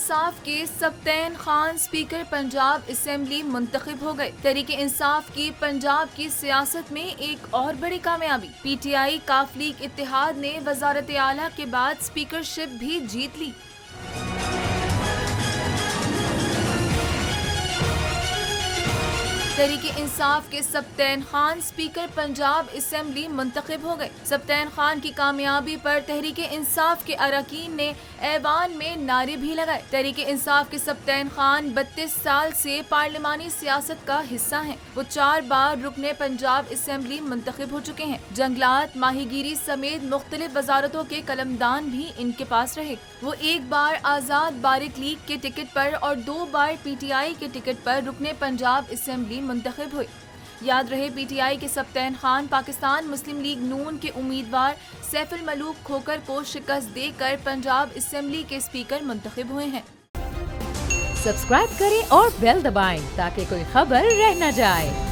انصاف کے Sibtain Khan speaker Punjab assembly منتخب ہو گئے۔ تحریک انصاف کی پنجاب کی سیاست میں ایک اور بڑی کامیابی، پی ٹی آئی کاف لیگ اتحاد نے وزارت اعلیٰ کے بعد اسپیکرشپ بھی جیت لی۔ تحریک انصاف کے سبطین خان اسپیکر پنجاب اسمبلی منتخب ہو گئے۔ سبطین خان کی کامیابی پر تحریک انصاف کے اراکین نے ایوان میں نعرے بھی لگائے۔ تحریک انصاف کے سبطین خان 32 سال سے پارلیمانی سیاست کا حصہ ہیں۔ وہ 4 بار رکن پنجاب اسمبلی منتخب ہو چکے ہیں۔ جنگلات، ماہی گیری سمیت مختلف وزارتوں کے قلمدان بھی ان کے پاس رہے۔ وہ 1 بار آزاد بارق لیگ کے ٹکٹ پر اور 2 بار پی ٹی آئی کے ٹکٹ پر رکن پنجاب اسمبلی منتخب ہوئے۔ یاد رہے پی ٹی آئی کے سبطین خان پاکستان مسلم لیگ نون کے امیدوار سیف الملوک کھوکھر کو شکست دے کر پنجاب اسمبلی کے اسپیکر منتخب ہوئے ہیں۔ سبسکرائب کریں اور بیل دبائیں تاکہ کوئی خبر رہ نہ جائے۔